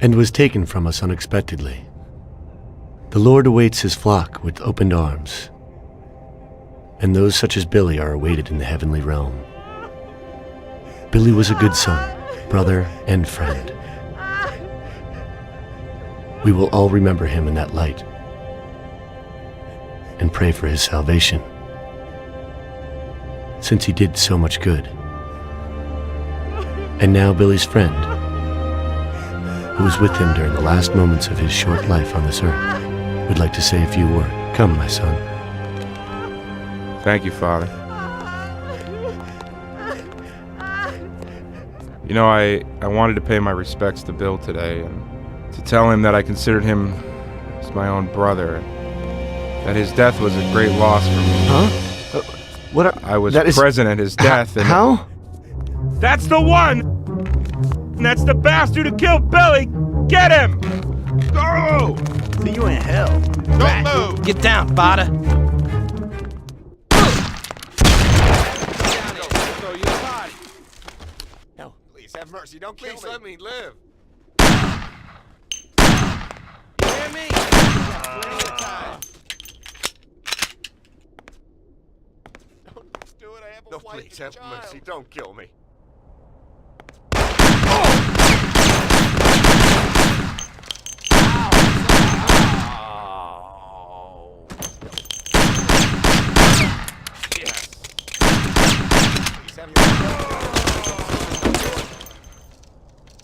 and was taken from us unexpectedly. The Lord awaits his flock with opened arms, and those such as Billy are awaited in the heavenly realm. Billy was a good son, brother, and friend. We will all remember him in that light and pray for his salvation, since he did so much good. And now Billy's friend, who was with him during the last moments of his short life on this earth, would like to say a few words. Come, my son. Thank you, Father. You know, I wanted to pay my respects to Bill today and to tell him that I considered him as my own brother, that his death was a great loss for me. Huh? I was present at his death. And how? That's the one! That's the bastard who killed Billy! Get him! Go! See you in hell. Don't move! Get down, Bada. No, please have mercy. Don't kill me. Please let me live. You hear me? Don't do it. I have a wife please have mercy. Don't kill me.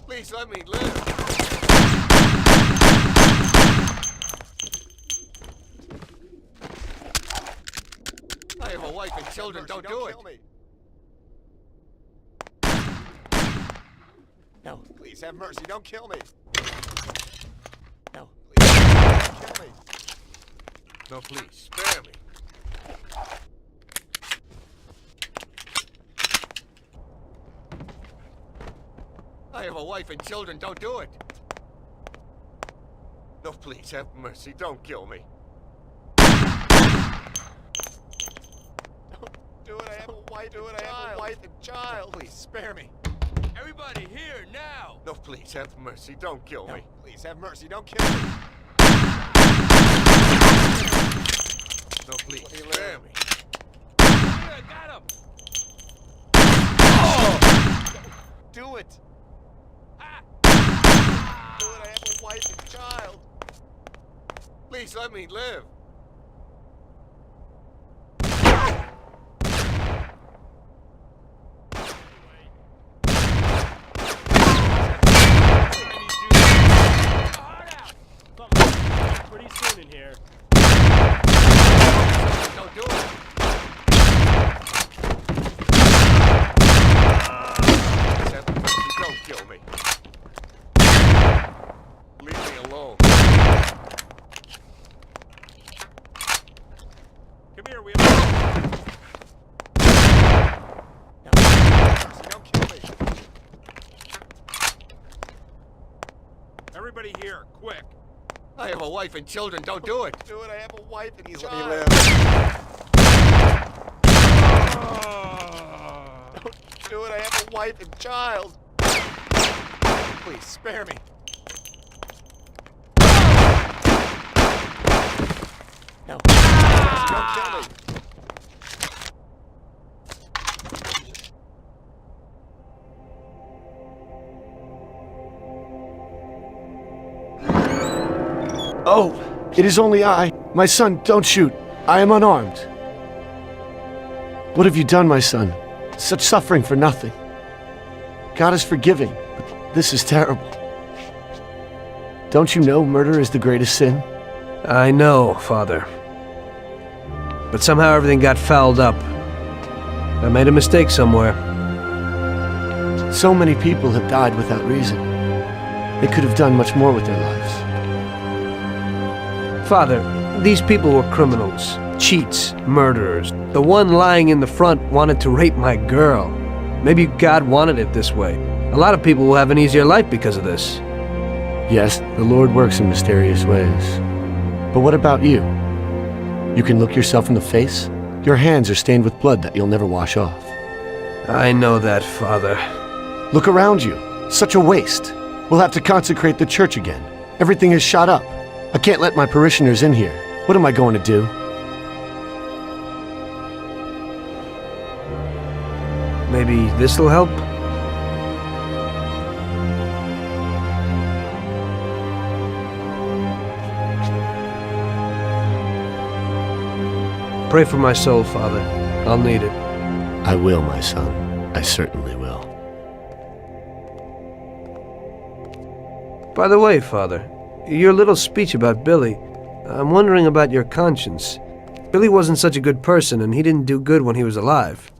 Please let me live. I have a wife and children. Don't do it. No, please have mercy. Don't kill me. No, please don't kill me. No, please spare me. I have a wife and children. Don't do it. No, please have mercy. Don't kill me. Don't do it. I have a wife. Do it. I have a wife and child. No, please spare me. Everybody here now. No, please have mercy. Don't kill me. Please have mercy. Don't kill me. No, please spare me. Here, I got him. Oh! Do it. Do it. I have a wife and child. Please let me live. Pretty soon in here. Don't do it. Don't kill me. Leave me alone. Come here, we have... No, don't kill me. Everybody here, quick. I have a wife and children. Don't do it. Do it. I have a wife and child. Let me live. Don't do it. I have a wife and child. Please spare me. No. Don't kill me. Oh, it is only I. My son, don't shoot. I am unarmed. What have you done, my son? Such suffering for nothing. God is forgiving, but this is terrible. Don't you know murder is the greatest sin? I know, Father. But somehow everything got fouled up. I made a mistake somewhere. So many people have died without reason. They could have done much more with their lives. Father, these people were criminals, cheats, murderers. The one lying in the front wanted to rape my girl. Maybe God wanted it this way. A lot of people will have an easier life because of this. Yes, the Lord works in mysterious ways. But what about you? You can look yourself in the face? Your hands are stained with blood that you'll never wash off. I know that, Father. Look around you. Such a waste. We'll have to consecrate the church again. Everything is shot up. I can't let my parishioners in here. What am I going to do? Maybe this'll help? Pray for my soul, Father. I'll need it. I will, my son. I certainly will. By the way, Father, your little speech about Billy, I'm wondering about your conscience. Billy wasn't such a good person, and he didn't do good when he was alive.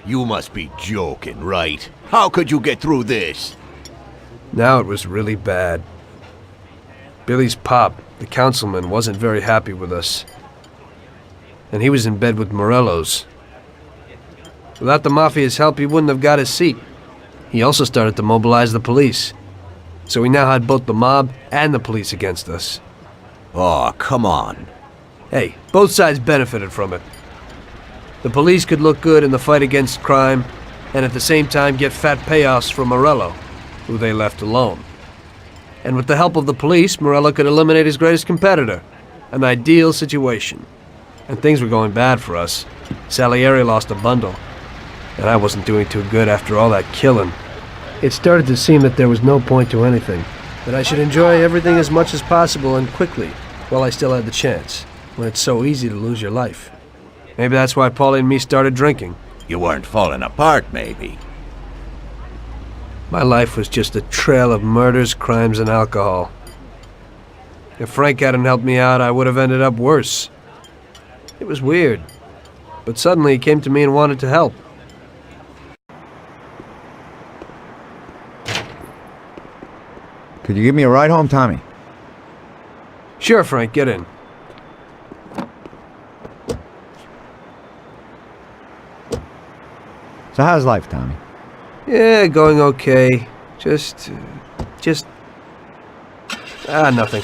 You must be joking, right? How could you get through this? Now it was really bad. Billy's pop, the councilman, wasn't very happy with us. And he was in bed with Morello's. Without the Mafia's help, he wouldn't have got his seat. He also started to mobilize the police. So we now had both the mob and the police against us. Oh, come on. Hey, both sides benefited from it. The police could look good in the fight against crime, and at the same time get fat payoffs from Morello, who they left alone. And with the help of the police, Morello could eliminate his greatest competitor. An ideal situation. And things were going bad for us. Salieri lost a bundle, and I wasn't doing too good after all that killing. It started to seem that there was no point to anything, that I should enjoy everything as much as possible and quickly, while I still had the chance, when it's so easy to lose your life. Maybe that's why Paulie and me started drinking. You weren't falling apart, maybe. My life was just a trail of murders, crimes, and alcohol. If Frank hadn't helped me out, I would have ended up worse. It was weird, but suddenly he came to me and wanted to help. Could you give me a ride home, Tommy? Sure, Frank, get in. So how's life, Tommy? Yeah, going okay. Nothing.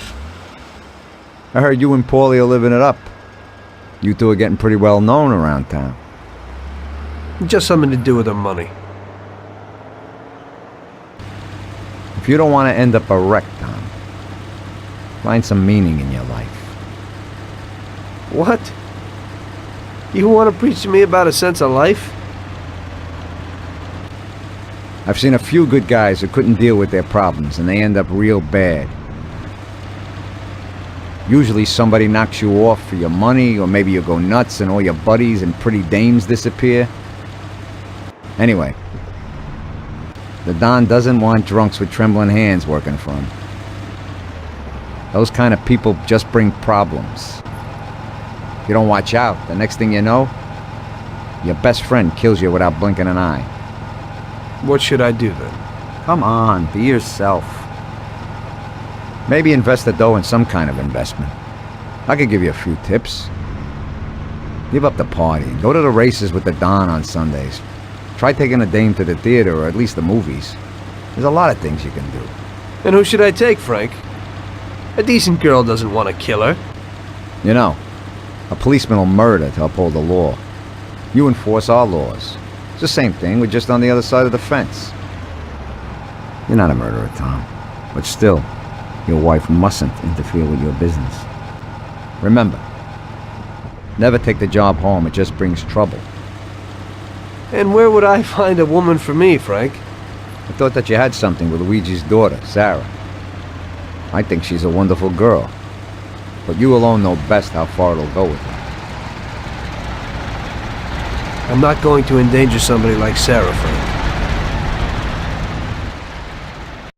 I heard you and Paulie are living it up. You two are getting pretty well known around town. Just something to do with the money. If you don't want to end up a wreck, Tom, find some meaning in your life. What? You want to preach to me about a sense of life? I've seen a few good guys who couldn't deal with their problems, and they end up real bad. Usually somebody knocks you off for your money, or maybe you go nuts and all your buddies and pretty dames disappear. Anyway, the Don doesn't want drunks with trembling hands working for him. Those kind of people just bring problems. If you don't watch out, the next thing you know, your best friend kills you without blinking an eye. What should I do then? Come on, be yourself. Maybe invest the dough in some kind of investment. I could give you a few tips. Give up the party. Go to the races with the Don on Sundays. Try taking a dame to the theater or at least the movies. There's a lot of things you can do. And who should I take, Frank? A decent girl doesn't want to kill her. You know, a policeman will murder to uphold the law. You enforce our laws. It's the same thing, we're just on the other side of the fence. You're not a murderer, Tom. But still, your wife mustn't interfere with your business. Remember, never take the job home, it just brings trouble. And where would I find a woman for me, Frank? I thought that you had something with Luigi's daughter, Sarah. I think she's a wonderful girl. But you alone know best how far it'll go with her. I'm not going to endanger somebody like Sarah, Frank.